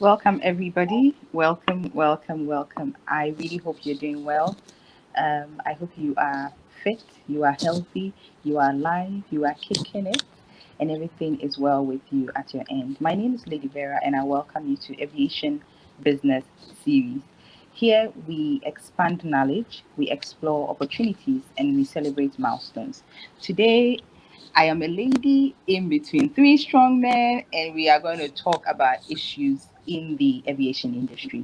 Welcome, everybody. Welcome, welcome, welcome. I really hope you're doing well. I hope you are fit, you are healthy, you are alive, you are kicking it, and everything is well with you at your end. My name is Lady Vera, and I welcome you to Aviation Business Series. Here we expand knowledge, we explore opportunities, and we celebrate milestones. Today, I am a lady in between three strong men, and we are going to talk about issues in the aviation industry.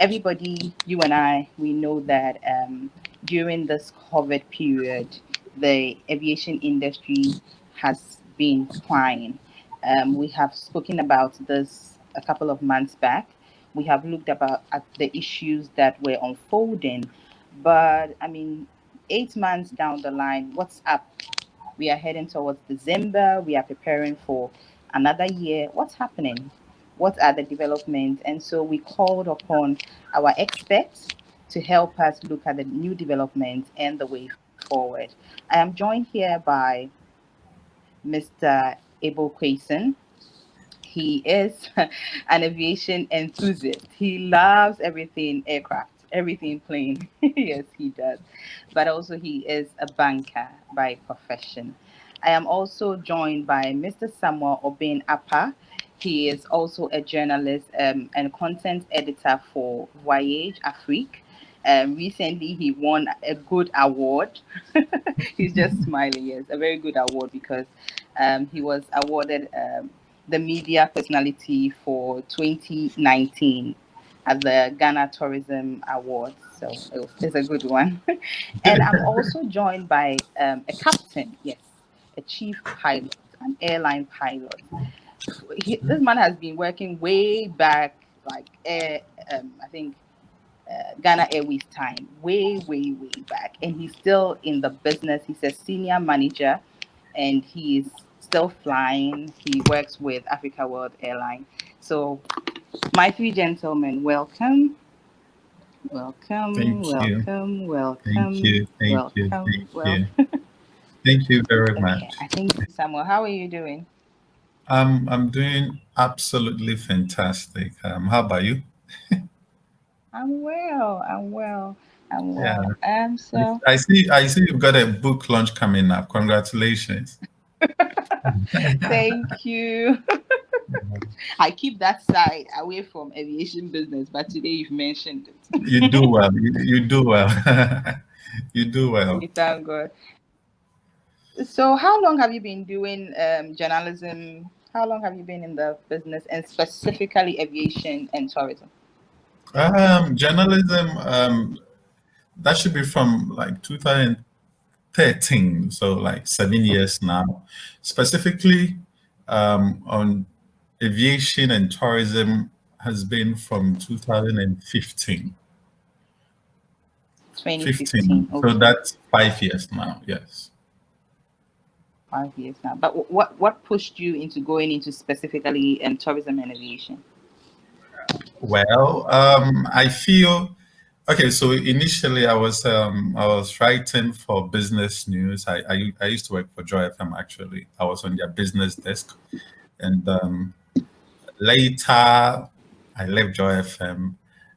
Everybody, you and I, we know that during this COVID period, the aviation industry has been crying. We have spoken about this a couple of months back. We have looked about at the issues that were unfolding, but I mean, 8 months down the line, what's up? We are heading towards December. We are preparing for another year. What's happening? What are the developments? And so we called upon our experts to help us look at the new developments and the way forward. I am joined here by Mr. Ebow Quayson. He is an aviation enthusiast. He loves everything aircraft, everything plane. Yes, he does. But also, he is a banker by profession. I am also joined by Mr. Samuel Obeng Appah. He is also a journalist and content editor for Voyage Afrique. Recently, he won a good award. He's just smiling. Yes, a very good award because he was awarded the media personality for 2019 at the Ghana Tourism Awards. So it's a good one. And I'm also joined by a captain, yes, a chief pilot, an airline pilot. This man has been working way back, like I think Ghana Airways time, way back, and he's still in the business. He's a senior manager, and he's still flying. He works with Africa World Airline. So, my three gentlemen, welcome, welcome, Thank you. welcome, Thank welcome, you. Thank you. welcome. Thank Well, you. Thank you very okay, much. I think Samuel, how are you doing? I'm doing absolutely fantastic. How about you? I'm well. I'm well. I'm Yeah. well. So I see you've got a book launch coming up. Congratulations. thank you. I keep that side away from aviation business, but today you've mentioned You do it. well. You do well. You do well. We thank God. So, how long have you been doing journalism? How long have you been in the business, and specifically aviation and tourism? Journalism, that should be from like 2013, so like 7 years now. Specifically, on aviation and tourism has been from 2015. 2015. 15. So Okay, that's 5 years now. Yes. 5 years now. But what pushed you into going into specifically tourism and aviation? Well, I feel okay. So initially, I was writing for business news. I used to work for Joy FM. Actually, I was on their business desk, and later I left Joy FM,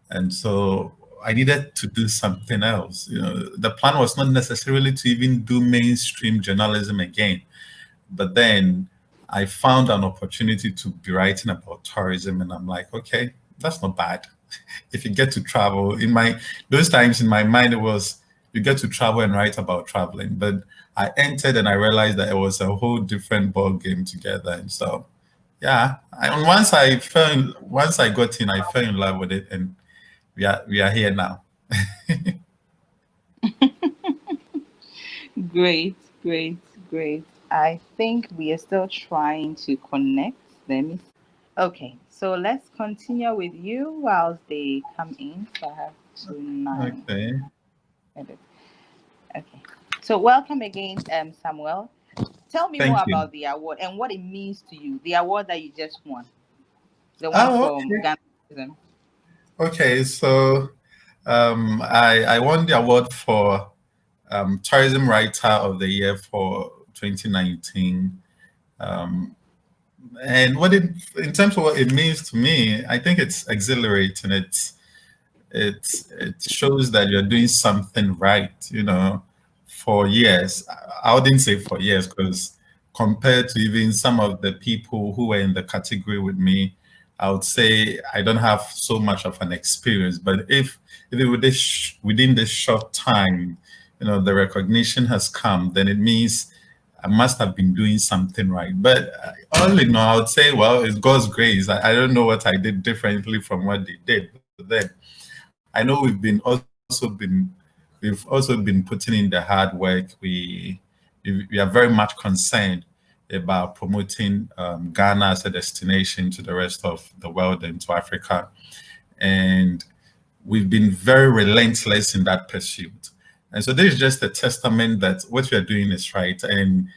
and so I needed to do something else. The plan was not necessarily to even do mainstream journalism again. But then I found an opportunity to be writing about tourism, and I'm like, okay, that's not bad. If you get to travel, in my those times in my mind it was you get to travel and write about traveling. But I entered and I realized that it was a whole different ball game together. And so yeah, and once I got in, I fell in love with it, and we are here now. Great, great, great. I think we are still trying to connect. Let me. Okay, so let's continue with you whilst they come in. So I have two nine. Okay, Edit. Okay. So welcome again, Samuel. Tell me more thank you. about the award and what it means to you. The award that you just won, the one Oh, from okay. Ghana. Tourism. Okay, so I won the award for Tourism Writer of the Year for 2019. Um, And in terms of what it means to me, I think it's exhilarating. It shows that you're doing something right, for years. I wouldn't say for years, because compared to even some of the people who were in the category with me, I would say I don't have so much of an experience. But if it within this short time, the recognition has come, then it means I must have been doing something right. But all in all, I would say, well, it's God's grace. I don't know what I did differently from what they did. But then I know we've also been putting in the hard work. We are very much concerned about promoting Ghana as a destination to the rest of the world and to Africa. And we've been very relentless in that pursuit. And so this is just a testament that what we are doing is right. And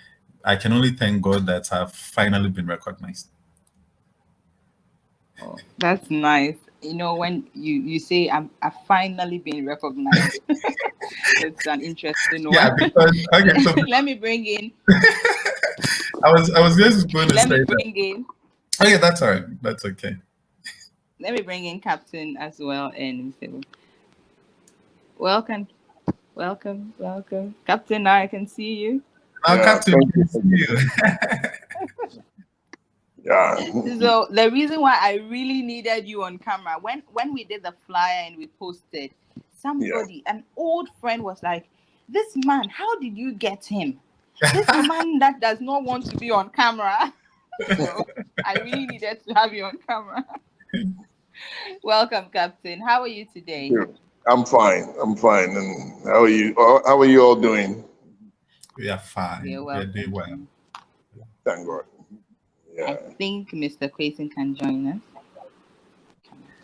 I can only thank God that I've finally been recognized. Oh, that's nice. When you say I've finally been recognized, it's an interesting Yeah, one. because okay, so Let me bring in. I was just going to Let say me that. bring in. Okay, that's all right. That's okay. Let me bring in Captain as well, and say, welcome, welcome, Captain. Now I can see you. Now, Yeah, Captain, thank good to see you. you. Yeah. So the reason why I really needed you on camera, when we did the flyer and we posted, an old friend was like, "This man, how did you get him? This man that does not want to be on camera." So I really needed to have you on camera. Welcome, Captain. How are you today? I'm fine. I'm fine. And how are you? How are you all doing? We are fine. We are We well. are doing well. Thank God. Yeah. I think Mr. Quayson can join us.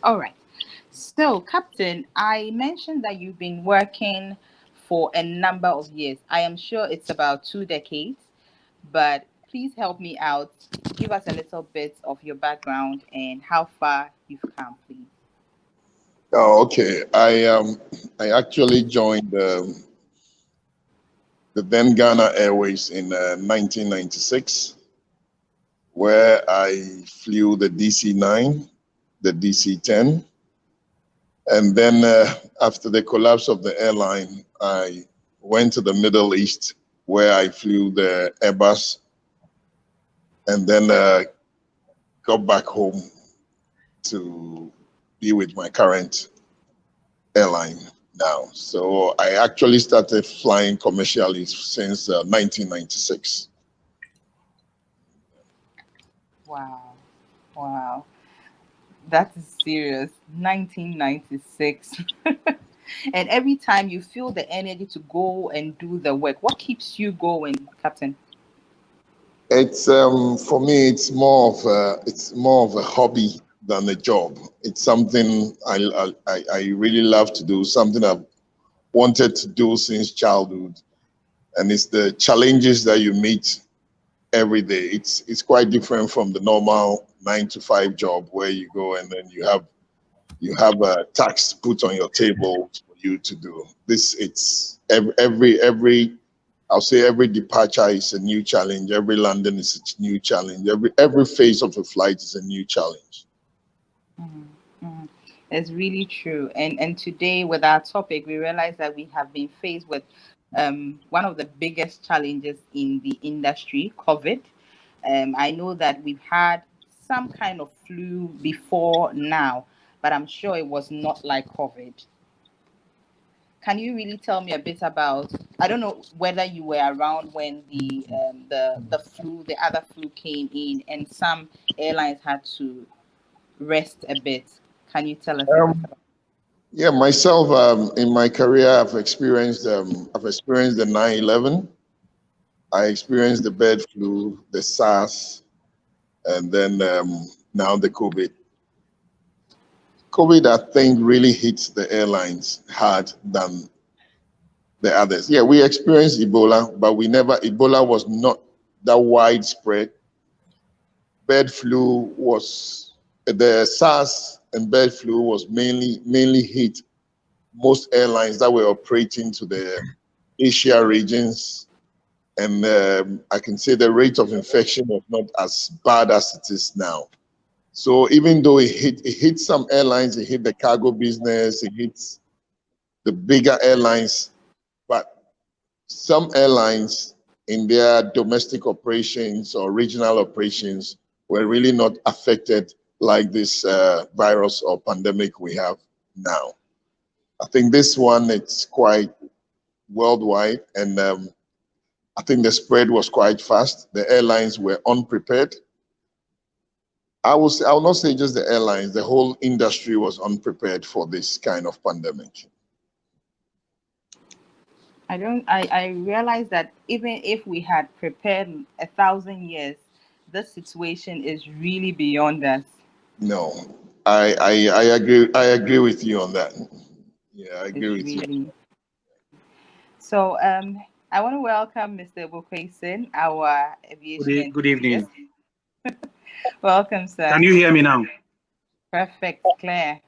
All right. So, Captain, I mentioned that you've been working for a number of years. I am sure it's about 2 decades, but please help me out. Give us a little bit of your background and how far you've come, please. Oh, okay. I actually joined the then Ghana Airways in 1996, where I flew the DC-9, the DC-10, and then after the collapse of the airline, I went to the Middle East, where I flew the Airbus, and then got back home to be with my current airline now. So I actually started flying commercially since 1996. Wow. Wow. That is serious. 1996. And every time you feel the energy to go and do the work, what keeps you going, Captain? It's for me, it's more of a hobby than a job. It's something I really love to do, something I've wanted to do since childhood, and it's the challenges that you meet every day. It's quite different from the normal 9 to 5 job where you go and then you have a task put on your table for you to do. It's every I'll say every departure is a new challenge. Every landing is a new challenge. Every phase of a flight is a new challenge. Mm-hmm. It's really true. And today with our topic, we realize that we have been faced with one of the biggest challenges in the industry, COVID. I know that we've had some kind of flu before now, but I'm sure it was not like COVID. Can you really tell me a bit about? I don't know whether you were around when the other flu came in, and some airlines had to rest a bit. Can you tell us a bit Um, about? yeah, myself in my career, I've experienced the 9/11. I experienced the bird flu, the SARS, and then now the COVID. COVID, I think, really hits the airlines hard than the others. Yeah, we experienced Ebola, but Ebola was not that widespread. Bird flu was, the SARS and bird flu was mainly hit most airlines that were operating to the Asia regions And I can say the rate of infection was not as bad as it is now. So even though it hit some airlines, it hit the cargo business, it hits the bigger airlines, but some airlines in their domestic operations or regional operations were really not affected like this virus or pandemic we have now. I think this one, it's quite worldwide, and I think the spread was quite fast. The airlines were unprepared. I will not say just the airlines, the whole industry was unprepared for this kind of pandemic. I realize that even if we had prepared 1,000 years, this situation is really beyond us. No, I agree with you on that. Yeah, I agree with you. So I want to welcome Mr. Quayson, our aviation Good evening. Welcome, sir. Can you hear me now? Perfect, Claire.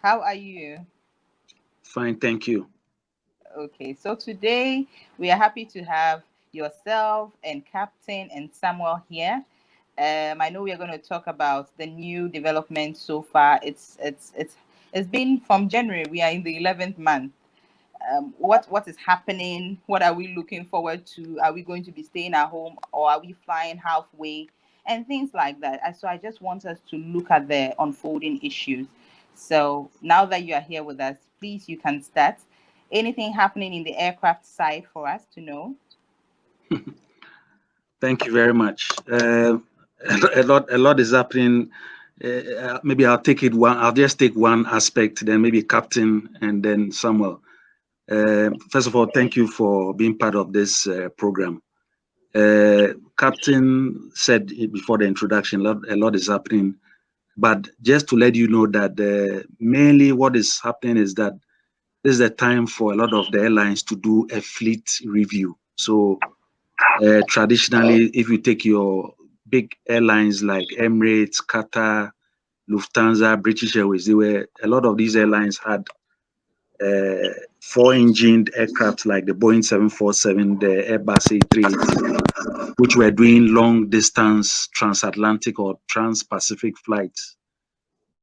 How are you? Fine, thank you. Okay, so today we are happy to have yourself and Captain and Samuel here. I know we are going to talk about the new development so far. It's been from January. We are in the 11th month. What is happening? What are we looking forward to? Are we going to be staying at home, or are we flying halfway? And things like that. So I just want us to look at the unfolding issues. So now that you are here with us, please, you can start. Anything happening in the aircraft side for us to know? Thank you very much. A lot is happening. Maybe I'll just take one aspect, then maybe Captain and then Samuel. First of all, thank you for being part of this program. Captain said before the introduction, a lot is happening. But just to let you know that mainly what is happening is that this is the time for a lot of the airlines to do a fleet review. So traditionally, if you take your big airlines like Emirates, Qatar, Lufthansa, British Airways, a lot of these airlines had 4-engined aircraft like the Boeing 747, the Airbus A380, which were doing long distance transatlantic or trans-Pacific flights.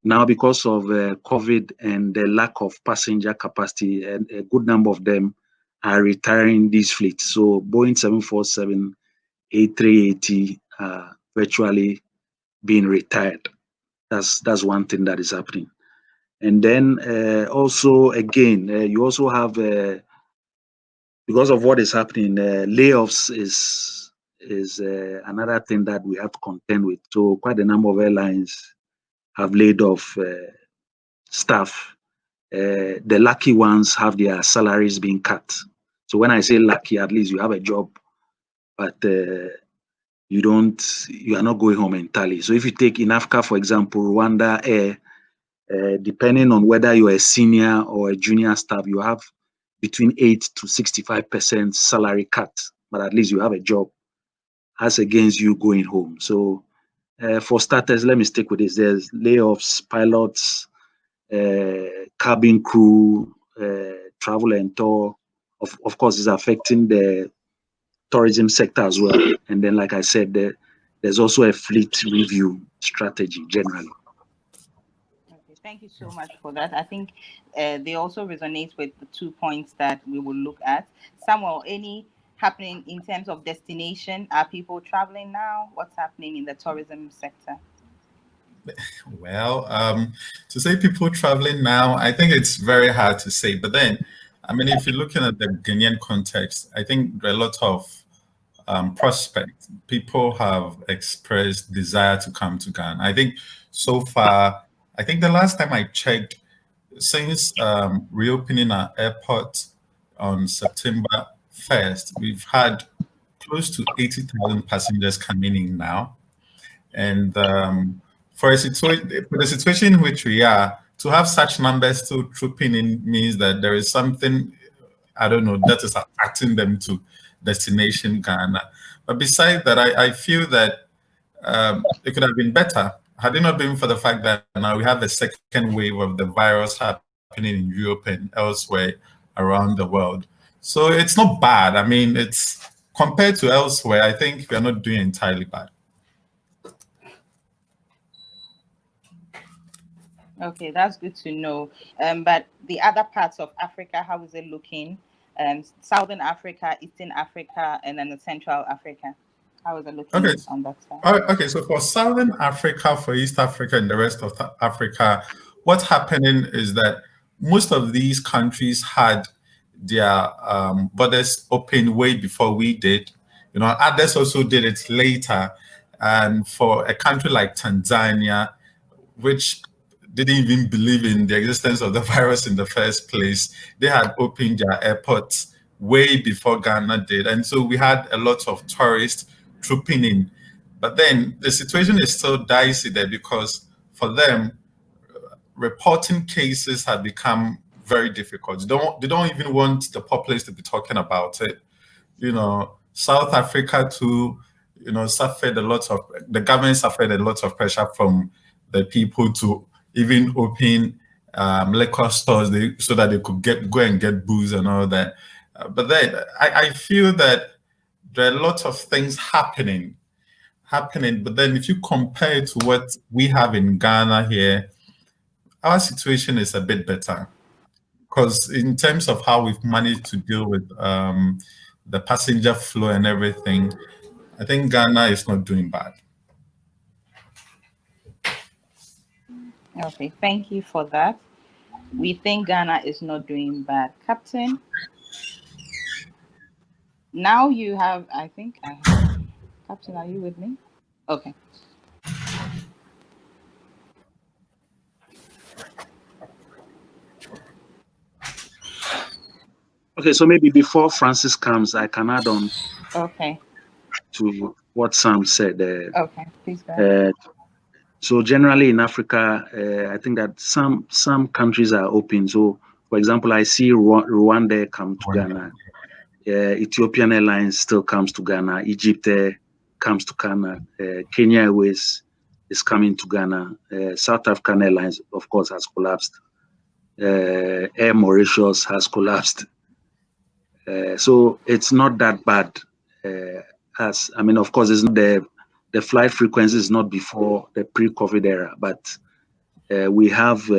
Now, because of COVID and the lack of passenger capacity, and a good number of them are retiring these fleets. So Boeing 747, A380 are virtually being retired. That's one thing that is happening. And then also, again, you also have, because of what is happening, layoffs is another thing that we have to contend with. So quite a number of airlines have laid off staff. The lucky ones have their salaries being cut. So when I say lucky, at least you have a job, but you are not going home entirely. So if you take in Africa, for example, Rwanda Air, depending on whether you're a senior or a junior staff, you have between 8 to 65% salary cut, but at least you have a job as against you going home. So for starters, let me stick with this. There's layoffs, pilots, cabin crew, travel and tour. Of course, it's affecting the tourism sector as well. And then, like I said, there's also a fleet review strategy generally. Okay, thank you so much for that. I think they also resonate with the 2 points that we will look at. Samuel, any happening in terms of destination? Are people traveling now? What's happening in the tourism sector? Well, to say people traveling now, I think it's very hard to say. But then, I mean, if you're looking at the Ghanaian context, I think there are a lot of prospects. People have expressed desire to come to Ghana. I think so far, I think the last time I checked, since reopening our airport on September 1st, we've had close to 80,000 passengers coming in now. And for the situation in which we are, to have such numbers still trooping in means that there is something, I don't know, that is attracting them to destination Ghana. But besides that, I feel that it could have been better had it not been for the fact that now we have a second wave of the virus happening in Europe and elsewhere. around the world. So it's not bad. I mean, it's compared to elsewhere, I think we are not doing entirely bad. Okay, that's good to know. But the other parts of Africa, how is it looking? Southern Africa, Eastern Africa, and then the Central Africa. How is it looking on that side? Okay, so for Southern Africa, for East Africa, and the rest of Africa, what's happening is that most of these countries had their borders open way before we did. You know, others also did it later. And for a country like Tanzania, which didn't even believe in the existence of the virus in the first place, they had opened their airports way before Ghana did. And so we had a lot of tourists trooping in. But then the situation is still dicey there because for them, reporting cases had become very difficult. They don't even want the populace to be talking about it. You know, South Africa too, you know, the government suffered a lot of pressure from the people to even open liquor stores so that they could go and get booze and all that. But then I feel that there are lots of things happening. But then if you compare it to what we have in Ghana here, our situation is a bit better. Because in terms of how we've managed to deal with the passenger flow and everything, I think Ghana is not doing bad. Okay, thank you for that. We think Ghana is not doing bad. Captain, now you have, I think I have. Captain, are you with me? Okay. Okay, so maybe before Francis comes, I can add on to what Sam said. Okay, please go ahead. So generally in Africa, I think that some countries are open. So, for example, I see Rwanda come to Ghana. Ethiopian Airlines still comes to Ghana. Egypt comes to Ghana. Kenya Airways is coming to Ghana. South African Airlines, of course, has collapsed. Air Mauritius has collapsed. So it's not that bad. Of course, it's not the flight frequency is not before the pre-COVID era, but we have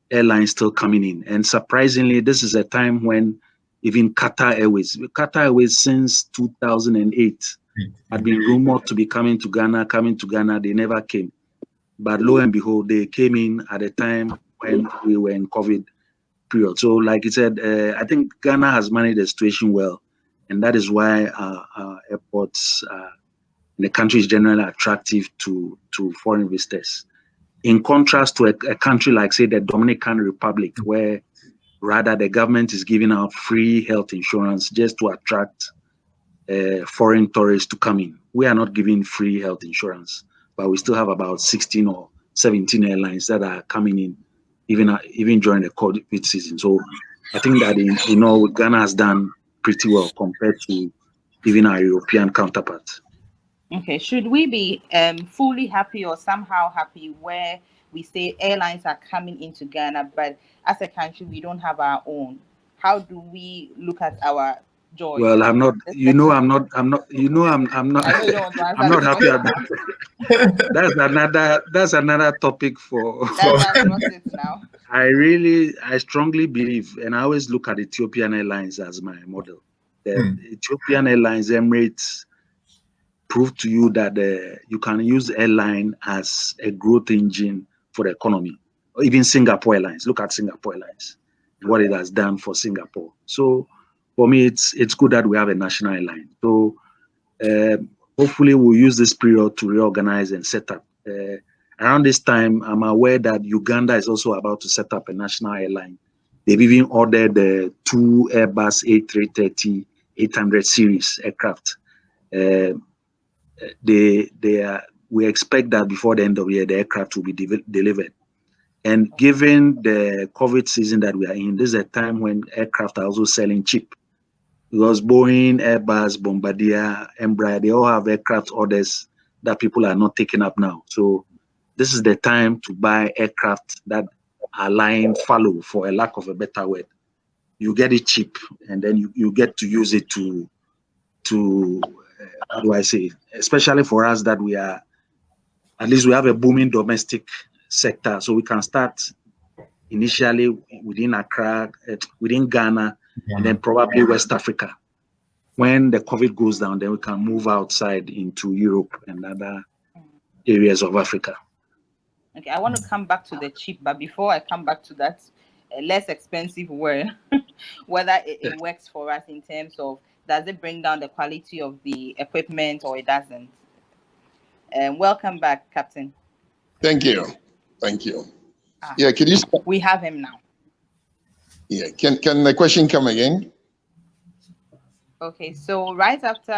airlines still coming in. And surprisingly, this is a time when even Qatar Airways since 2008 had been rumored to be coming to Ghana. They never came. But lo and behold, they came in at a time when we were in COVID period. So like you said, I think Ghana has managed the situation well. And that is why our airports in the country is generally attractive to foreign visitors. In contrast to a country like, say, the Dominican Republic, where rather the government is giving out free health insurance just to attract foreign tourists to come in. We are not giving free health insurance, but we still have about 16 or 17 airlines that are coming in, even during the COVID season. So I think that Ghana has done pretty well compared to even our European counterparts. Okay, should we be fully happy or somehow happy where we say airlines are coming into Ghana, but as a country we don't have our own? How do we look at our joy? Well, I'm not. I'm not. I'm not happy about that. That's another topic for. That's it now. I strongly believe, and I always look at Ethiopian Airlines as my model. The Ethiopian Airlines, Emirates, prove to you that you can use airline as a growth engine for the economy. Or even Singapore Airlines. Look at Singapore Airlines, what it has done for Singapore. So for me, it's good that we have a national airline. So hopefully we'll use this period to reorganize and set up. Around this time, I'm aware that Uganda is also about to set up a national airline. They've even ordered the 2 Airbus A330-800 series aircraft. We expect that before the end of the year, the aircraft will be delivered. And given the COVID season that we are in, this is a time when aircraft are also selling cheap. Because Boeing, Airbus, Bombardier, Embraer, they all have aircraft orders that people are not taking up now. So this is the time to buy aircraft that are lying fallow, for a lack of a better word. you get it cheap, and then you get to use it to how do I say it? Especially for us that we are, at least we have a booming domestic sector, so we can start initially within Accra, within Ghana, and then probably West Africa. When the COVID goes down, then we can move outside into Europe and other areas of Africa. Okay, I want to come back to the cheap, but before I come back to that less expensive word, whether it works for us in terms of, does it bring down the quality of the equipment or it doesn't? Welcome back, Captain. Thank you. Thank you. Yeah, can you? We have him now. Yeah, can the question come again? Okay, so right after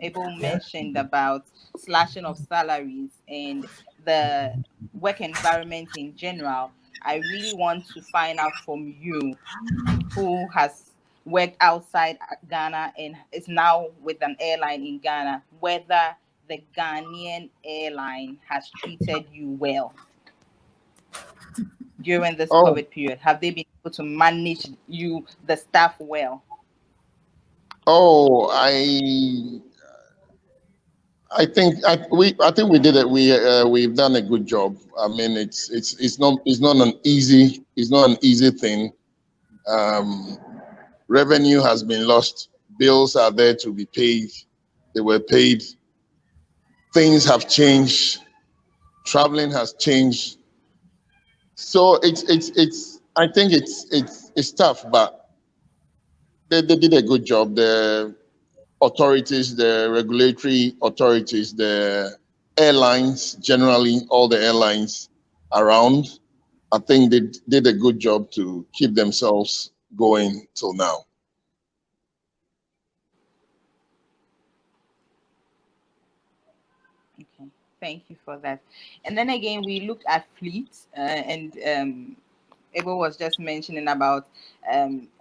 Ebow mentioned about slashing of salaries and the work environment in general, I really want to find out from you, who has worked outside Ghana and is now with an airline in Ghana, whether the Ghanaian airline has treated you well during this COVID period. Have they been able to manage the staff well? Oh, I think we did it. We've done a good job. I mean, it's not an easy thing. Revenue has been lost. Bills are there to be paid. They were paid. Things have changed. Traveling has changed. So I think it's tough, but they did a good job. The authorities, the regulatory authorities, the airlines, generally all the airlines around, I think they did a good job to keep themselves going till now. Okay, thank you for that. And then again, we looked at fleets, and Ebow was just mentioning about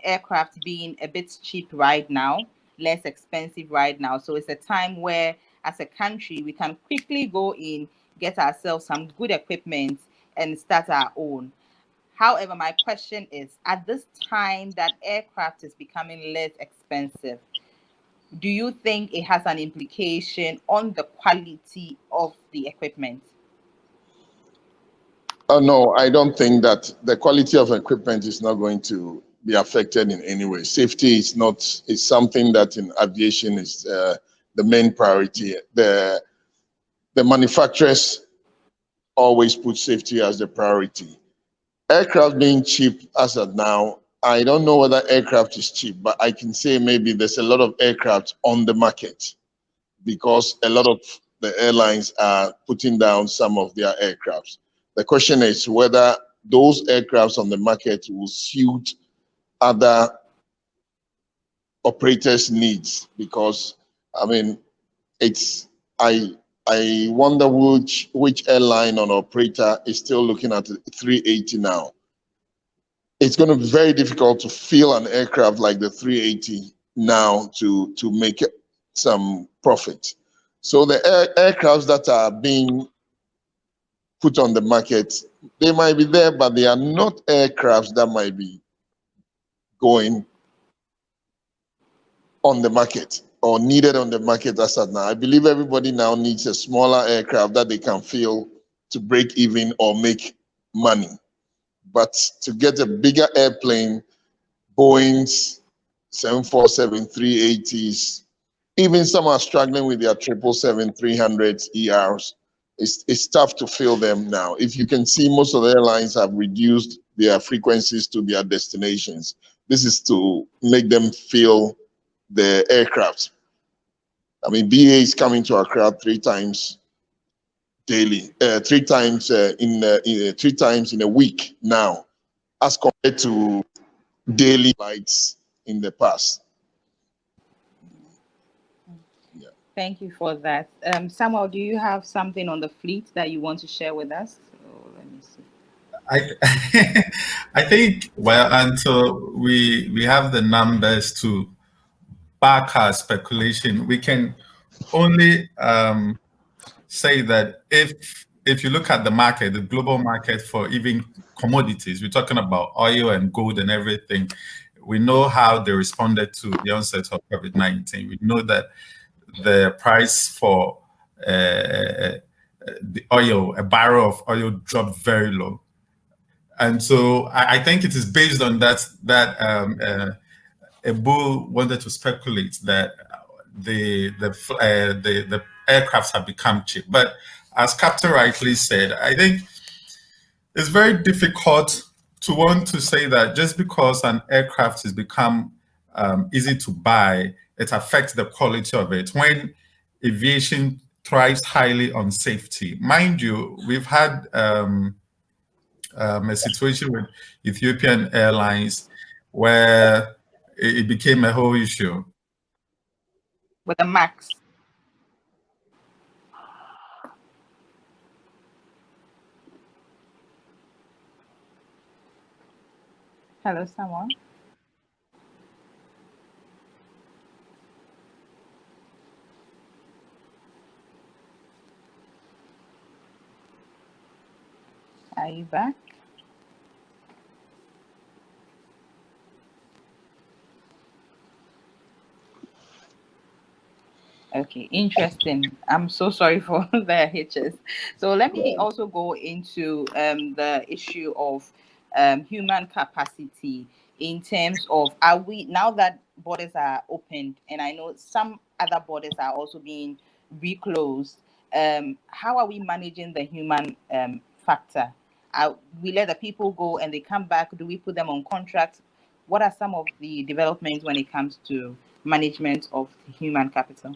aircraft being a bit cheap right now, less expensive right now. So it's a time where, as a country, we can quickly go in, get ourselves some good equipment, and start our own. However, my question is, at this time that aircraft is becoming less expensive, do you think it has an implication on the quality of the equipment? Oh, no, I don't think that the quality of equipment is not going to be affected in any way. Safety is something that in aviation is the main priority. The manufacturers always put safety as the priority. Aircraft being cheap as of now, I don't know whether aircraft is cheap, but I can say maybe there's a lot of aircraft on the market because a lot of the airlines are putting down some of their aircrafts. The question is whether those aircrafts on the market will suit other operators' needs, because I mean, I wonder which airline or operator is still looking at 380 now. It's going to be very difficult to fill an aircraft like the 380 now to make some profit. So the aircrafts that are being put on the market, they might be there, but they are not aircrafts that might be going on the market or needed on the market as of now. I believe everybody now needs a smaller aircraft that they can fill to break even or make money. But to get a bigger airplane, Boeing's 747, 380s, even some are struggling with their 777-300s ERs. It's tough to fill them now. If you can see, most of the airlines have reduced their frequencies to their destinations. This is to make them fill the aircraft. I mean, BA is coming to Accra 3 times daily, 3 times in a week now, as compared to daily flights in the past. Yeah. Thank you for that. Samuel, do you have something on the fleet that you want to share with us? So, let me see. I think, well, until we have the numbers to back our speculation, we can only say that if you look at the market, the global market for even commodities, we're talking about oil and gold and everything, we know how they responded to the onset of COVID-19. We know that the price for the oil, a barrel of oil, dropped very low, and so I think it is based on that Ebow wanted to speculate that the aircrafts have become cheap. But as Captain rightly said, I think it's very difficult to want to say that just because an aircraft has become easy to buy, it affects the quality of it, when aviation thrives highly on safety. Mind you, we've had a situation with Ethiopian Airlines where it became a whole issue. With the MAX. Hello, someone. Are you back? Okay, interesting. I'm so sorry for the hitches. So let me also go into the issue of human capacity in terms of, are we, now that borders are opened, and I know some other borders are also being reclosed, how are we managing the human factor? We let the people go and they come back. Do we put them on contracts? What are some of the developments when it comes to management of human capital?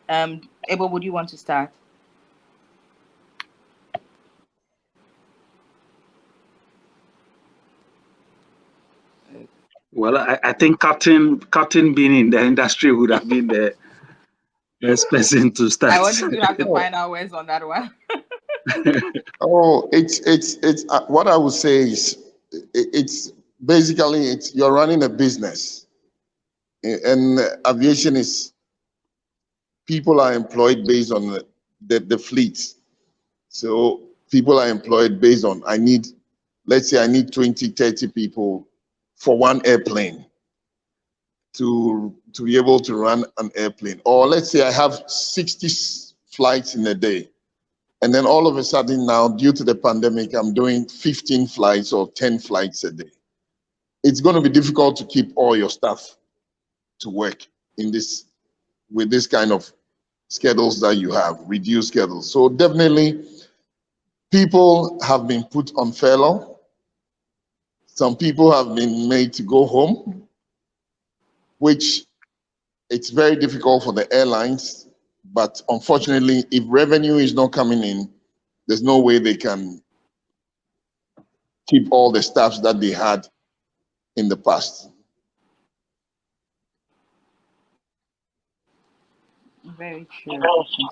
Ebow, would you want to start? Well, I think Captain being in the industry would have been the best person to start. I want you to have the final words on that one. Oh, it's what I would say is it's basically you're running a business, and aviation is people are employed based on the fleet. So people are employed based on let's say I need 20, 30 people for one airplane to be able to run an airplane. Or let's say I have 60 flights in a day. And then all of a sudden now, due to the pandemic, I'm doing 15 flights or 10 flights a day. It's going to be difficult to keep all your staff to work with this kind of schedules that you have, reduced schedules. So definitely, people have been put on furlough. Some people have been made to go home, which it's very difficult for the airlines. But unfortunately, if revenue is not coming in, there's no way they can keep all the staffs that they had in the past. Very true.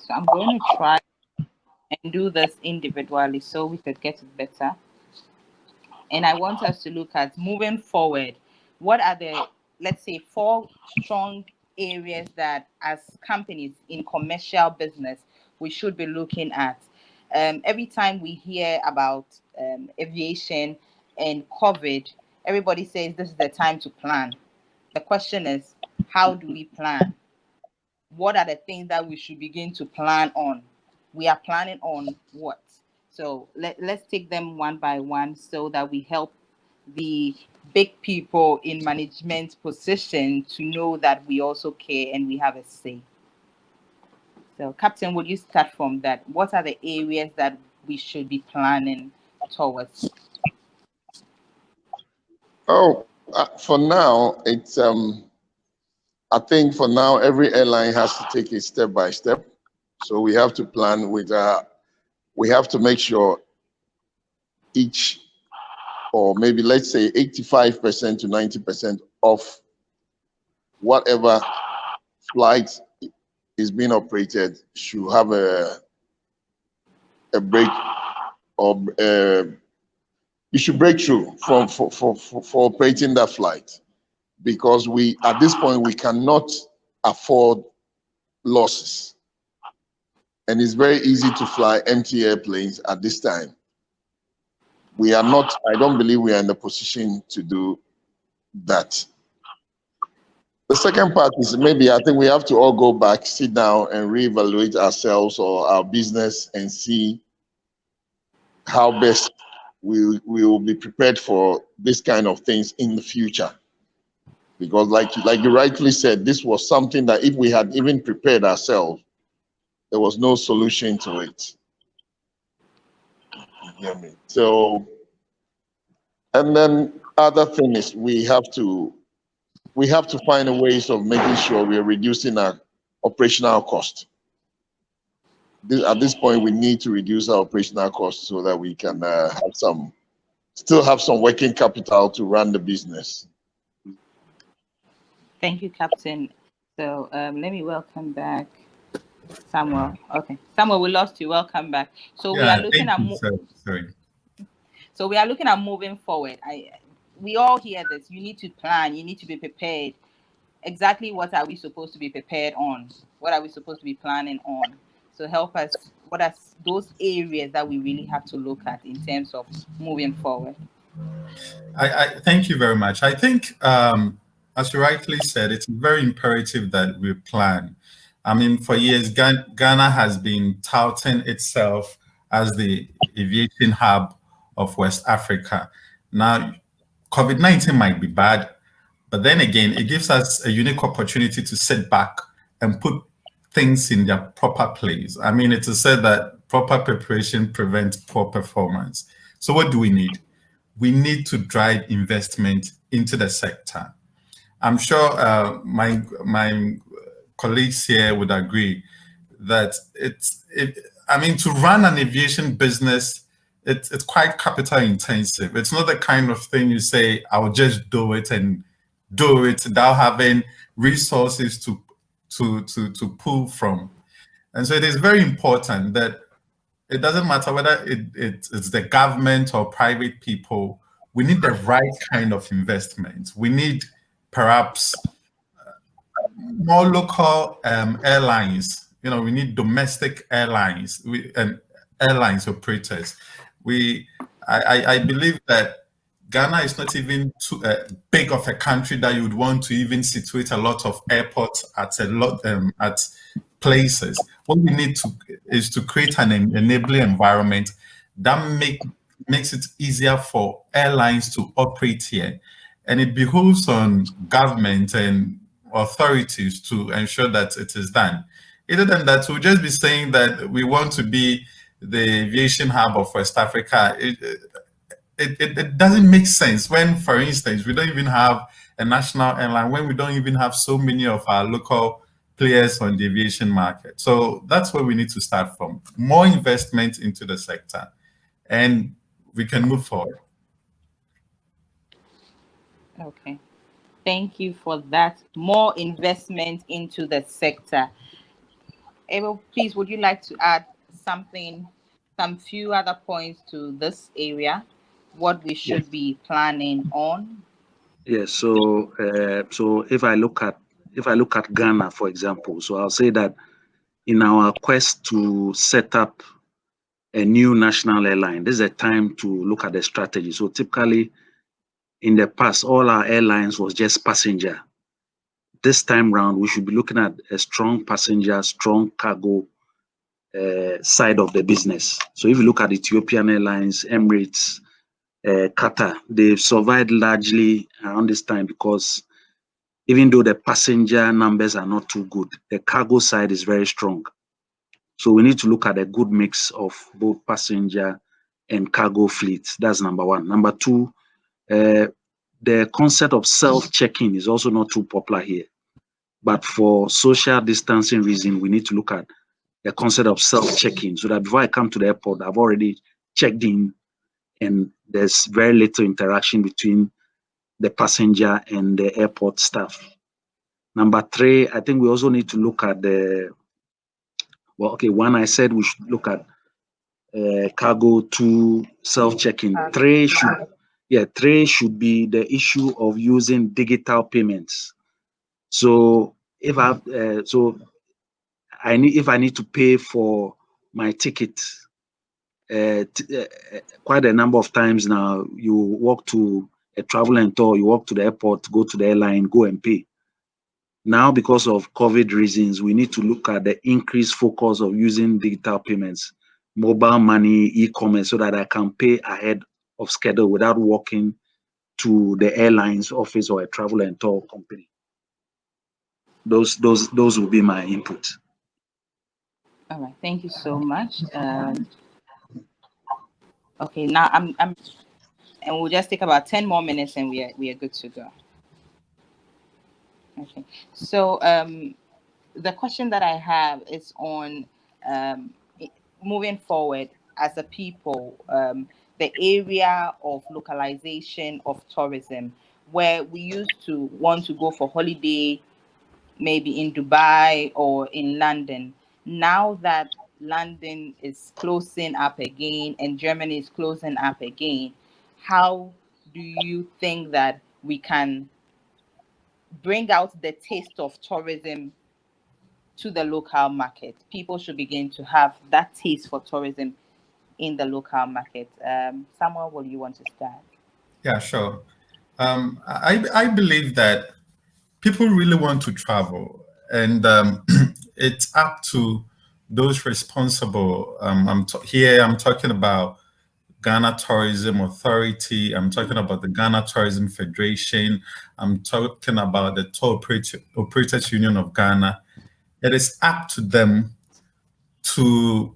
So I'm going to try and do this individually so we could get it better. And I want us to look at moving forward. What are the, let's say, 4 strong areas that as companies in commercial business we should be looking at? Every time we hear about aviation and COVID, everybody says this is the time to plan. The question is, how do we plan? What are the things that we should begin to plan on? We are planning on what? So let's take them one by one so that we help the big people in management position to know that we also care and we have a say. So Captain, would you start from that? What are the areas that we should be planning towards? Oh, for now, it's I think for now every airline has to take it step by step. So we have to plan with we have to make sure each, or maybe let's say 85% to 90% of whatever flight is being operated should have a break, or you should break through for operating that flight, because at this point we cannot afford losses, and it's very easy to fly empty airplanes at this time. we are not, I don't believe we are in the position to do that. The second part is maybe I think we have to all go back, sit down and reevaluate ourselves or our business and see how best we will be prepared for this kind of things in the future. Because like you rightly said, this was something that if we had even prepared ourselves, there was no solution to it. You hear me? So, and then other thing is we have to find a ways of making sure we are reducing our operational cost. At this point, we need to reduce our operational costs so that we can still have some working capital to run the business. Thank you, Captain. So let me welcome back Samuel. Okay, Samuel, we lost you. Welcome back. So we are looking at sorry. So we are looking at moving forward. We all hear this. You need to plan. You need to be prepared. Exactly what are we supposed to be prepared on? What are we supposed to be planning on? So help us. What are those areas that we really have to look at in terms of moving forward? I thank you very much. I think, as you rightly said, it's very imperative that we plan. I mean, for years, Ghana has been touting itself as the aviation hub of West Africa. Now, COVID-19 might be bad, but then again, it gives us a unique opportunity to sit back and put things in their proper place. I mean, it is said that proper preparation prevents poor performance. So what do we need? We need to drive investment into the sector. I'm sure my colleagues here would agree that to run an aviation business, it's quite capital intensive. It's not the kind of thing you say, I'll just do it and do it without having resources to pull from. And so it is very important that it doesn't matter whether it's the government or private people, we need the right kind of investment. We need perhaps more local airlines. We need domestic airlines and airlines operators. I believe that Ghana is not even too big of a country that you would want to even situate a lot of airports at places. What we need is to create an enabling environment that makes it easier for airlines to operate here. And it behooves on government and authorities to ensure that it is done. Other than that, we'll just be saying that we want to be the aviation hub of West Africa. It doesn't make sense when, for instance, we don't even have a national airline, when we don't even have so many of our local players on the aviation market. So that's where we need to start from. More investment into the sector, and we can move forward. Okay. Thank you for that. More investment into the sector. Ebow, please, would you like to add some few other points to this area? What we should be planning on? Yes. So if I look at Ghana, for example, so I'll say that in our quest to set up a new national airline, this is a time to look at the strategy. So typically, in the past, all our airlines was just passenger. This time round, we should be looking at a strong passenger, strong cargo side of the business. So if you look at Ethiopian Airlines, Emirates, Qatar, they've survived largely around this time because even though the passenger numbers are not too good, the cargo side is very strong. So we need to look at a good mix of both passenger and cargo fleets. That's number one. Number two, the concept of self-check-in is also not too popular here. But for social distancing reason, we need to look at the concept of self-check-in so that before I come to the airport, I've already checked in and there's very little interaction between the passenger and the airport staff. Number three, I think we also need to look at one, I said we should look at cargo. Two, self-check-in. Three should be the issue of using digital payments. So if I need to pay for my ticket quite a number of times now. You walk to a travel and tour, you walk to the airport, go to the airline, go and pay. Now, because of COVID reasons, we need to look at the increased focus of using digital payments, mobile money, e-commerce, so that I can pay ahead of schedule without walking to the airline's office or a travel and tour company. Those will be my input. All right, thank you so much. Okay, now I'm and we'll just take about 10 more minutes and we are good to go. Okay, so the question that I have is on moving forward as a people, the area of localization of tourism, where we used to want to go for holiday, maybe in Dubai or in London. Now that London is closing up again and Germany is closing up again, how do you think that we can bring out the taste of tourism to the local market? People should begin to have that taste for tourism in the local market. Samuel, will you want to start? Yeah, sure. I believe that people really want to travel, and it's up to those responsible. I'm talking about Ghana Tourism Authority. I'm talking about the Ghana Tourism Federation. I'm talking about the Tour Operators Union of Ghana. It is up to them to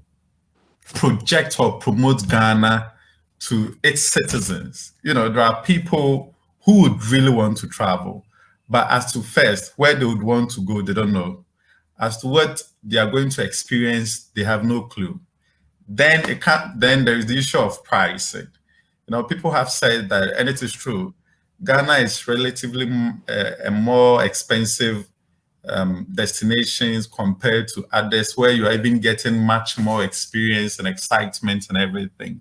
project or promote Ghana to its citizens. You know, there are people who would really want to travel, but as to first, where they would want to go, they don't know. As to what they are going to experience, they have no clue. Then there is the issue of price. You know, people have said that, and it is true, Ghana is relatively a more expensive destinations compared to others, where you are even getting much more experience and excitement and everything.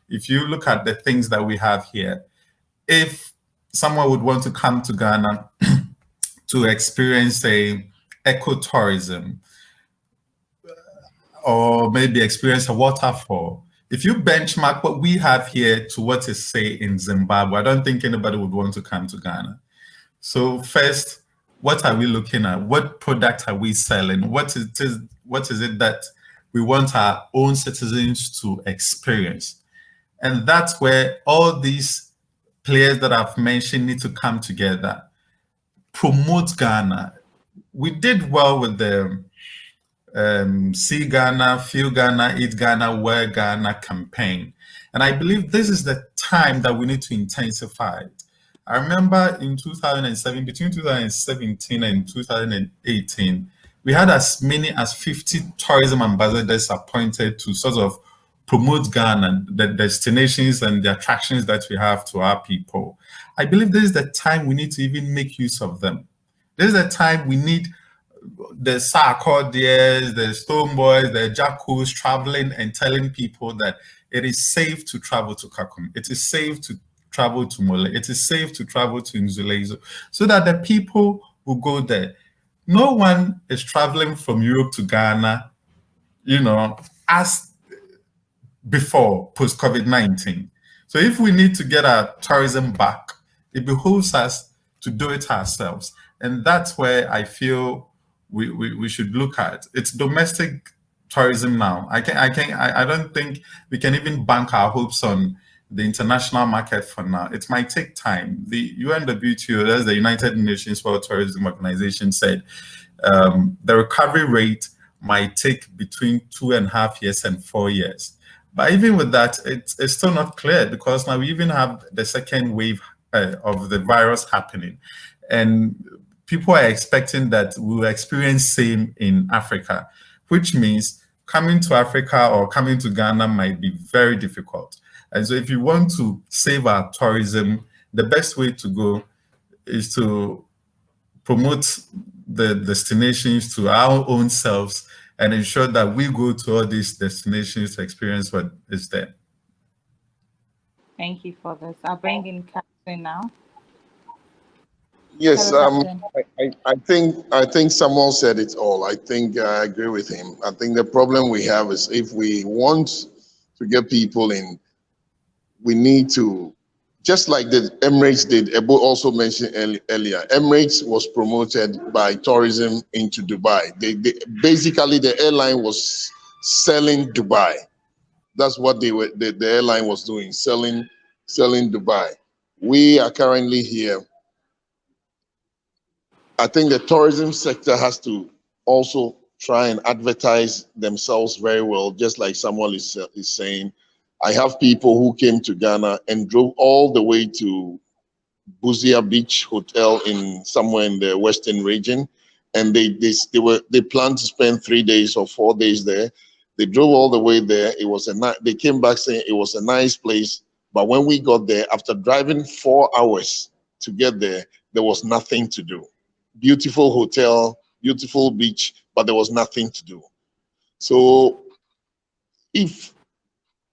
If you look at the things that we have here, if someone would want to come to Ghana to experience a ecotourism, or maybe experience a waterfall, if you benchmark what we have here to what is, say, in Zimbabwe, I don't think anybody would want to come to Ghana. So first, what are we looking at? What product are we selling? What is it that we want our own citizens to experience? And that's where all these players that I've mentioned need to come together, promote Ghana. We did well with the See Ghana, Feel Ghana, Eat Ghana, Wear Ghana campaign. And I believe this is the time that we need to intensify it. I remember in 2007, between 2017 and 2018, we had as many as 50 tourism ambassadors appointed to sort of promote Ghana, the destinations and the attractions that we have to our people. I believe this is the time we need to even make use of them. This is the time we need the Sarkodiyes, the Stoneboys, the Jackals traveling and telling people that it is safe to travel to Kakum. It is safe to travel to Mole. It is safe to travel to Nzulezo, so that the people who go there. No one is traveling from Europe to Ghana, you know, as before post-COVID-19. So if we need to get our tourism back, it behooves us to do it ourselves. And that's where I feel we should look at. It's domestic tourism now. I don't think we can even bank our hopes on the international market for now. It might take time. The UNWTO, that's the United Nations World Tourism Organization, said the recovery rate might take between 2.5 years and 4 years. But even with that, it's still not clear, because now we even have the second wave of the virus happening. And people are expecting that we will experience same in Africa, which means coming to Africa or coming to Ghana might be very difficult. And so if you want to save our tourism, the best way to go is to promote the destinations to our own selves and ensure that we go to all these destinations to experience what is there. Thank you for this. I'll bring in Captain now. Yes, Hello, Captain. I think Samuel said it all. I think I agree with him. I think the problem we have is if we want to get people in. We need to, just like the Emirates did, Ebow also mentioned earlier, Emirates was promoted by tourism into Dubai. Basically, the airline was selling Dubai. That's what the airline was doing, selling Dubai. We are currently here. I think the tourism sector has to also try and advertise themselves very well, just like Samuel is saying. I have people who came to Ghana and drove all the way to Buzia Beach Hotel in somewhere in the Western region, and they planned to spend 3 days or 4 days there. They drove all the way there. It was they came back saying it was a nice place, but when we got there, after driving 4 hours to get there, there was nothing to do. Beautiful hotel, beautiful beach, but there was nothing to do. So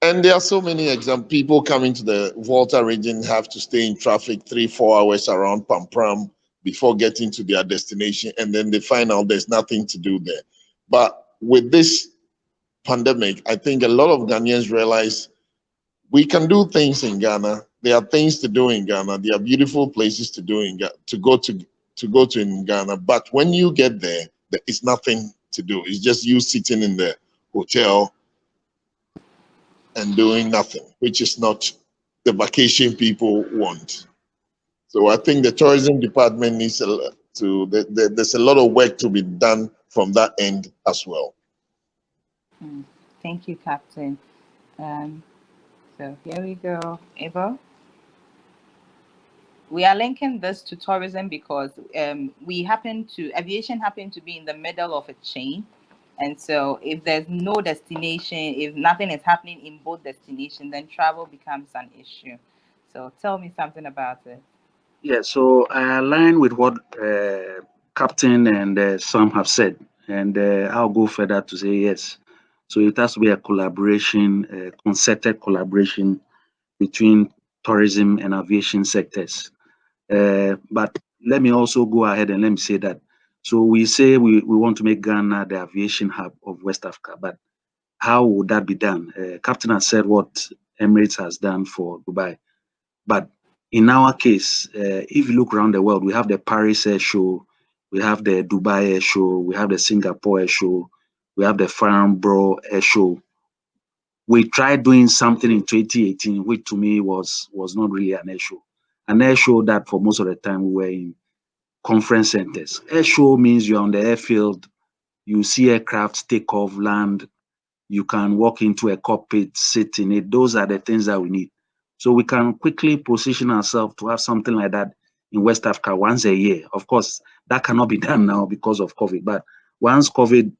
and there are so many examples. People coming to the Volta region have to stay in traffic 3-4 hours around Pampram before getting to their destination, and then they find out there's nothing to do there. But with this pandemic, I think a lot of Ghanaians realize we can do things in Ghana. There are things to do in Ghana. There are beautiful places to do to go to in Ghana. But when you get there, there is nothing to do. It's just you sitting in the hotel and doing nothing, which is not the vacation people want. So I think the tourism department needs there's a lot of work to be done from that end as well. Thank you, Captain. So here we go, Ebow. We are linking this to tourism because aviation happened to be in the middle of a chain. And so if there's no destination, if nothing is happening in both destinations, then travel becomes an issue. So tell me something about it. Yeah, so I align with what Captain and Sam have said, and I'll go further to say yes. So it has to be a collaboration, concerted collaboration between tourism and aviation sectors. But let me also go ahead and let me say that. So we say we want to make Ghana the aviation hub of West Africa, but how would that be done? Captain has said what Emirates has done for Dubai. But in our case, if you look around the world, we have the Paris Air Show, we have the Dubai Air Show, we have the Singapore Air Show, we have the Farnborough Air Show. We tried doing something in 2018, which to me was not really an air show. An air show that for most of the time we were in conference centers. Air show means you're on the airfield, you see aircraft take off, land, you can walk into a cockpit, sit in it. Those are the things that we need. So we can quickly position ourselves to have something like that in West Africa once a year. Of course, that cannot be done now because of COVID, but once COVID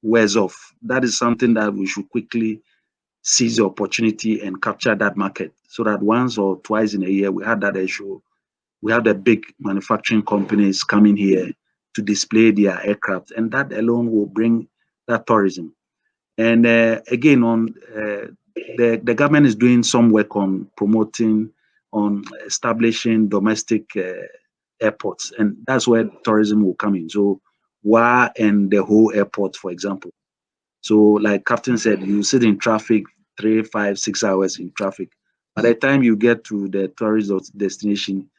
wears off, that is something that we should quickly seize the opportunity and capture that market so that once or twice in a year we have that issue. We have the big manufacturing companies coming here to display their aircraft, and that alone will bring that tourism. And again, the government is doing some work on promoting, on establishing domestic airports, and that's where tourism will come in. So, WA and the whole airport, for example. So, like Captain said, you sit in traffic 3, 5, 6 hours in traffic. By the time you get to the tourist destination,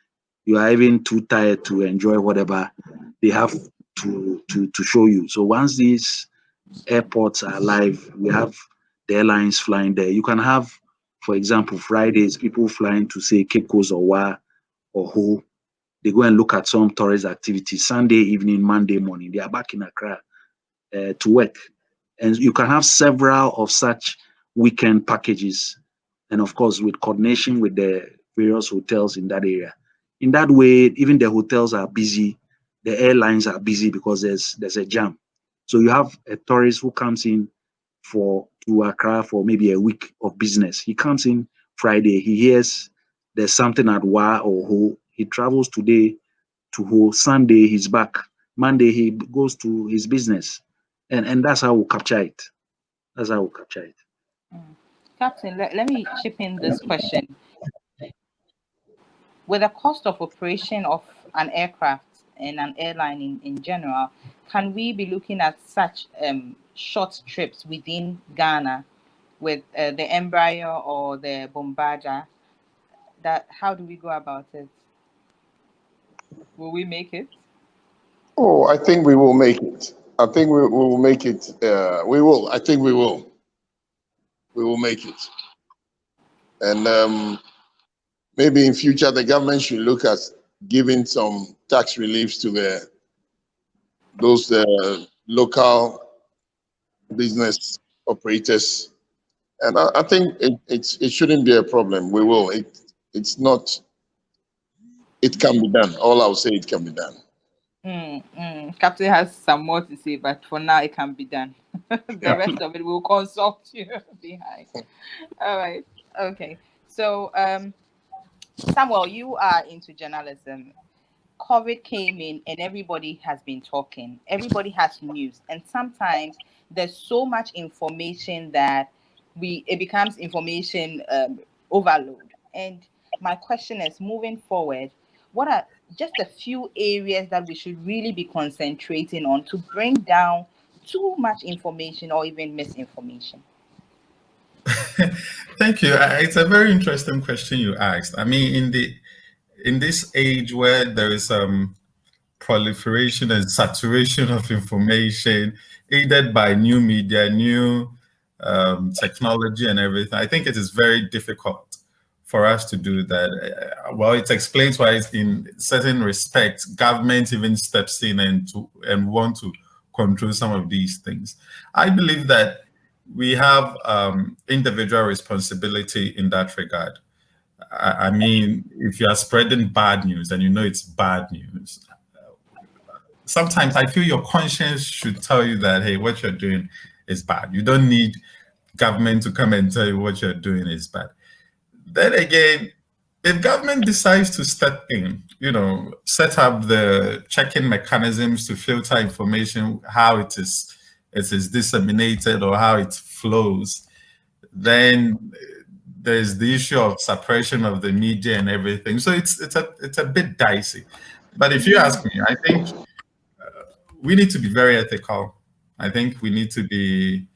you are even too tired to enjoy whatever they have to show you. So once these airports are live, we have the airlines flying there. You can have, for example, Fridays, people flying to say Cape Coast or WA or Ho. They go and look at some tourist activities. Sunday evening, Monday morning, they are back in Accra to work. And you can have several of such weekend packages, and of course with coordination with the various hotels in that area. In that way, even the hotels are busy, the airlines are busy because there's a jam. So you have a tourist who comes in to Accra for maybe a week of business. He comes in Friday, he hears there's something at WA or Ho. He travels today to Ho. Sunday he's back. Monday he goes to his business. And that's how we capture it. That's how we capture it. Captain, let me chip in this question. With the cost of operation of an aircraft and an airline in general, can we be looking at such short trips within Ghana with the embryo or the bombardier, that how do we go about it? Will we make it? Oh, I think we will make it. I think we will make it. We will. I think we will. We will make it. And maybe in future the government should look at giving some tax reliefs to those local business operators. And I think it shouldn't be a problem. We will. It's not. It can be done. All I'll say, it can be done. Captain has some more to say, but for now it can be done. The rest of it will consult you behind. All right. Okay. So, Samuel, you are into journalism. COVID came in and everybody has been talking. Everybody has news, and sometimes there's so much information that it becomes information overload. And my question is, moving forward, what are just a few areas that we should really be concentrating on to bring down too much information or even misinformation? Thank you. It's a very interesting question you asked. I mean, in this age where there is proliferation and saturation of information, aided by new media, new technology, and everything, I think it is very difficult for us to do that. Well, it explains why, in certain respects, government even steps in and want to control some of these things. I believe that we have individual responsibility in that regard. I mean, if you are spreading bad news and you know it's bad news, sometimes I feel your conscience should tell you that, hey, what you're doing is bad. You don't need government to come and tell you what you're doing is bad. Then again, if government decides to step in, set up the checking mechanisms to filter information, how it is disseminated or how it flows, then there's the issue of suppression of the media and everything. So it's a bit dicey. But if you ask me, I think we need to be very ethical. I think we need to be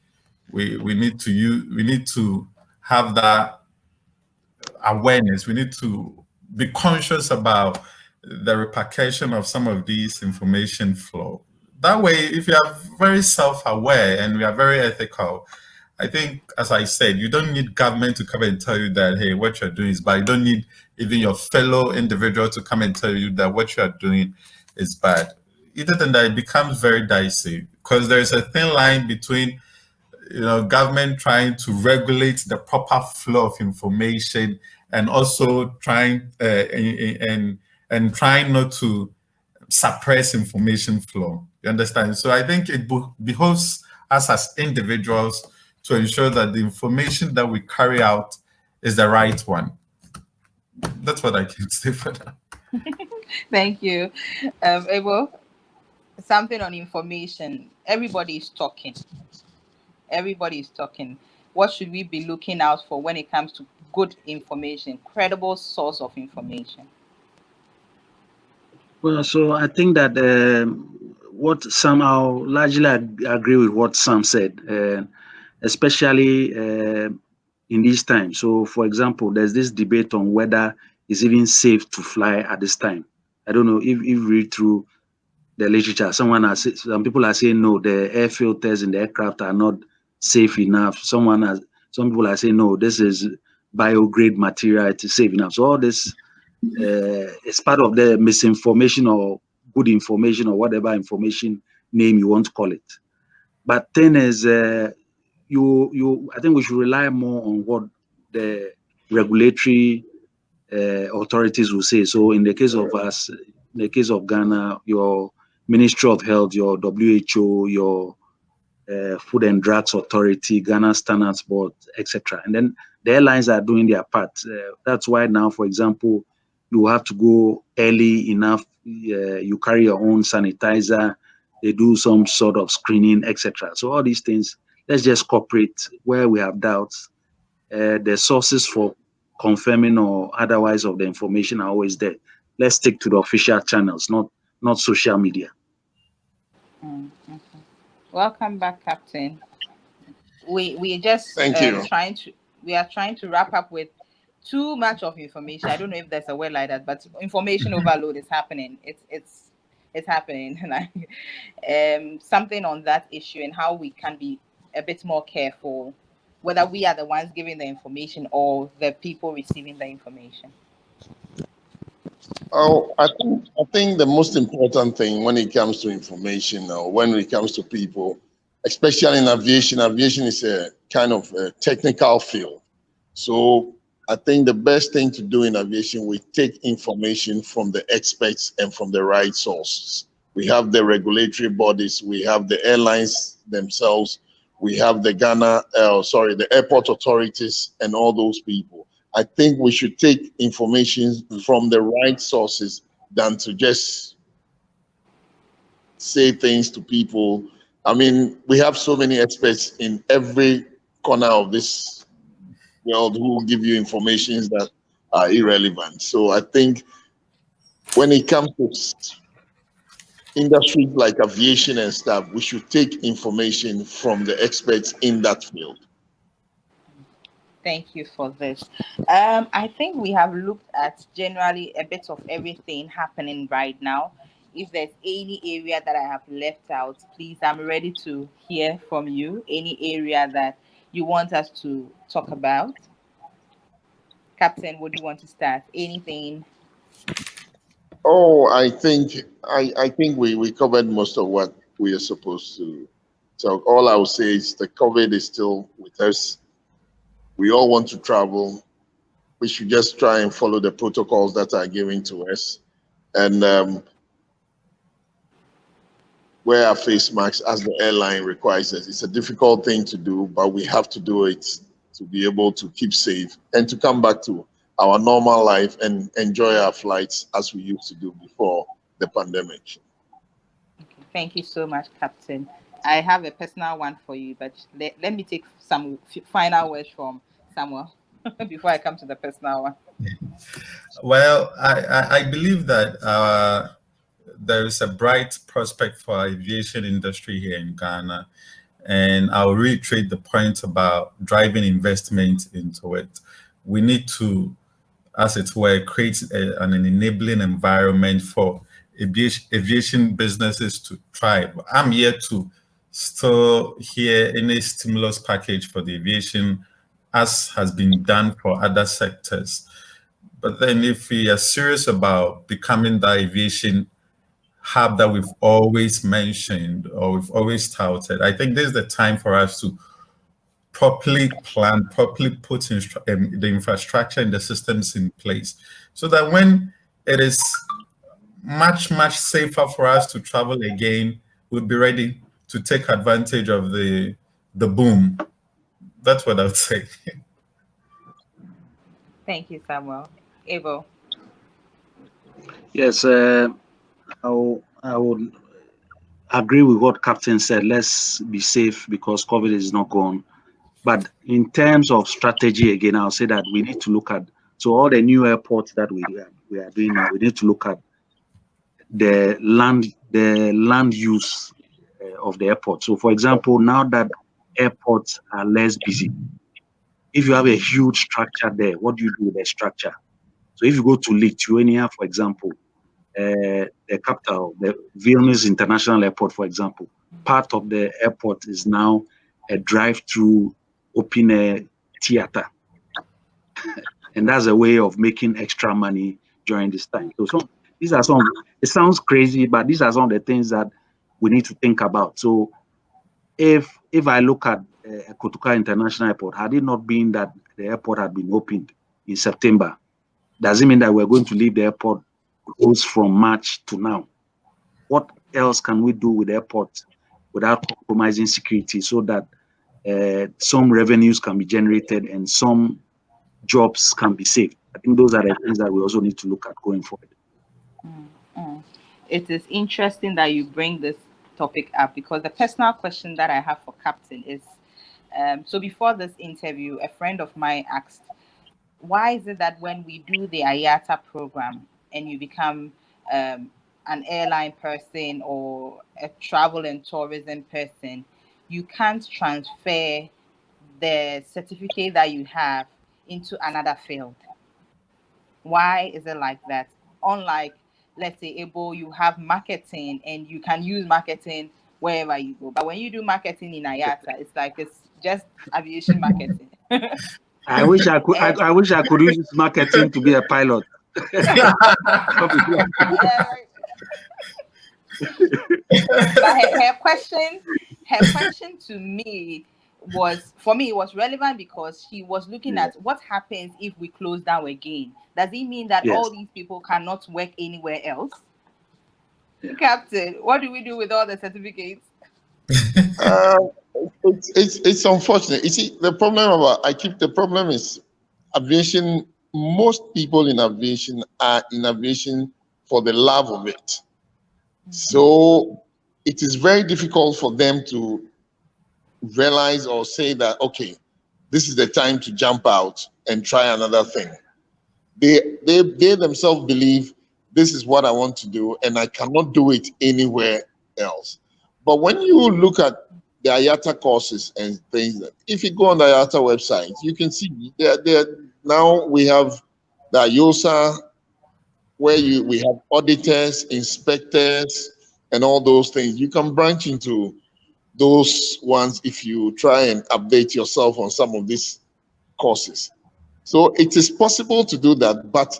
we need to have that awareness. We need to be conscious about the repercussion of some of these information flow. That way, if you are very self-aware and we are very ethical, I think, as I said, you don't need government to come and tell you that, hey, what you're doing is bad. You don't need even your fellow individual to come and tell you that what you are doing is bad. Either than that, it becomes very dicey because there's a thin line between government trying to regulate the proper flow of information and also trying and trying not to suppress information flow. You understand? So I think it behoves us as individuals to ensure that the information that we carry out is the right one. That's what I can say for that. Thank you. Ebow, something on information. Everybody is talking. What should we be looking out for when it comes to good information, credible source of information? Well, so I think that what somehow largely agree with what Sam said, especially in these times. So, for example, there's this debate on whether it's even safe to fly at this time. I don't know if you read through the literature. Some people are saying no, the air filters in the aircraft are not safe enough. Some people are saying no, this is biograde material, it is safe enough. So all this is part of the misinformation or good information or whatever information name you want to call it. But thing is, I think we should rely more on what the regulatory authorities will say. So in the case of us, in the case of Ghana, your Ministry of Health, your WHO, your Food and Drugs Authority, Ghana Standards Board, etc. And then the airlines are doing their part. That's why now, for example, you have to go early enough. You carry your own sanitizer. They do some sort of screening, etc. So all these things, let's just cooperate where we have doubts. The sources for confirming or otherwise of the information are always there. Let's stick to the official channels, not social media. Welcome back, Captain. we just Thank you. we are trying to wrap up with too much of information. I don't know if there's a word like that, but information overload is happening. It's happening. Like, something on that issue and how we can be a bit more careful, whether we are the ones giving the information or the people receiving the information. Oh, I think the most important thing when it comes to information or when it comes to people, especially in aviation, aviation is a kind of a technical field. So I think the best thing to do in aviation, we take information from the experts and from the right sources. We have the regulatory bodies, we have the airlines themselves, we have the the airport authorities and all those people. I think we should take information from the right sources than to just say things to people. I mean, we have so many experts in every corner of this world who will give you information that are irrelevant. So I think when it comes to industries like aviation and stuff, we should take information from the experts in that field. Thank you for this. I think we have looked at generally a bit of everything happening right now. If there's any area that I have left out, please, I'm ready to hear from you. Any area that you want us to talk about. Captain, would you want to start? Anything? Oh, I think we covered most of what we are supposed to. So all I will say is the COVID is still with us. We all want to travel. We should just try and follow the protocols that are given to us and wear our face masks as the airline requires us. It's a difficult thing to do, but we have to do it to be able to keep safe and to come back to our normal life and enjoy our flights as we used to do before the pandemic. Okay, thank you so much, Captain. I have a personal one for you, but let me take some final words from Samuel before I come to the personal one. Well, I believe that there is a bright prospect for our aviation industry here in Ghana. And I'll reiterate the point about driving investment into it. We need to, as it were, create an enabling environment for aviation businesses to thrive. I'm here to still hear any stimulus package for the aviation, as has been done for other sectors. But then if we are serious about becoming the aviation hub that we've always mentioned or we've always touted, I think this is the time for us to properly plan, properly put the infrastructure and the systems in place so that when it is much, much safer for us to travel again, we'll be ready to take advantage of the boom. That's what I would say. Thank you, Samuel. Ebow. Yes, I would agree with what Captain said. Let's be safe because COVID is not gone. But in terms of strategy, again, I'll say that we need to look at, so all the new airports that we are doing now, we need to look at the land use of the airport. So, for example, now that airports are less busy, if you have a huge structure there, what do you do with the structure? So, if you go to Lithuania, for example, the capital, the Vilnius International Airport, for example, part of the airport is now a drive-through open air theater. And that's a way of making extra money during this time. So these are some, it sounds crazy, but these are some of the things that we need to think about. So if I look at Kotoka International Airport, had it not been that the airport had been opened in September, does it mean that we're going to leave the airport closed from March to now? What else can we do with the airport without compromising security so that some revenues can be generated and some jobs can be saved? I think those are the things that we also need to look at going forward. It is interesting that you bring this topic up because the personal question that I have for Captain is, so before this interview, a friend of mine asked, why is it that when we do the IATA program and you become an airline person or a travel and tourism person, you can't transfer the certificate that you have into another field? Why is it like that? Unlike, let's say, Ebow, you have marketing and you can use marketing wherever you go. But when you do marketing in IATA, it's like it's just aviation marketing. I wish I could. I wish I could use marketing to be a pilot. But her question to me was, for me, it was relevant because she was looking at what happens if we close down again. Does it mean that all these people cannot work anywhere else? Captain, what do we do with all the certificates? It's unfortunate. You see, the problem is aviation. Most people in aviation are in aviation for the love of it. So it is very difficult for them to realize or say that, okay, this is the time to jump out and try another thing. They themselves believe this is what I want to do and I cannot do it anywhere else. But when you look at the IATA courses and things, if you go on the IATA website, you can see now we have the IOSA, where we have auditors, inspectors, and all those things. You can branch into those ones if you try and update yourself on some of these courses. So it is possible to do that, but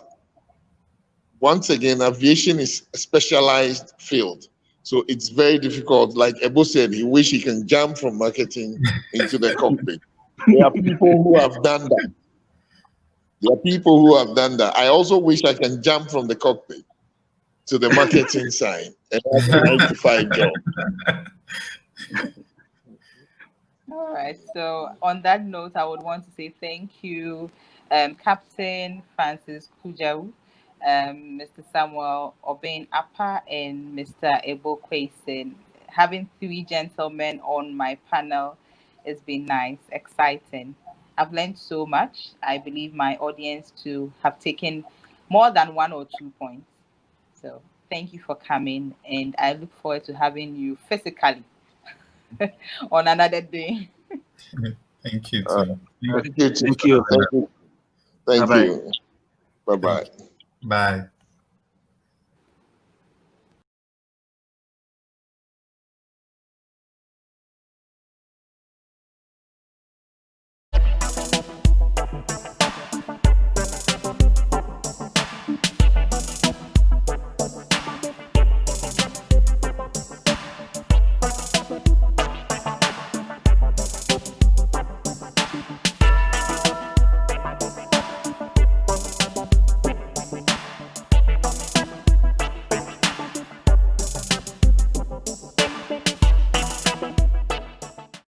once again, aviation is a specialized field. So it's very difficult. Like Ebow said, he wish he can jump from marketing into the cockpit. There are people who have done that. I also wish I can jump from the cockpit to the marketing side and have a 9-to-5 job. All right. So on that note, I would want to say thank you, Captain Francis Kudjawu, Mr. Samuel Obeng Appah, and Mr. Ebow Quayson. Having three gentlemen on my panel has been nice, exciting. I've learned so much. I believe my audience to have taken more than 1 or 2 points. So thank you for coming, and I look forward to having you physically on another day. Thank you. Thank you. Thank you. Bye-bye. Bye.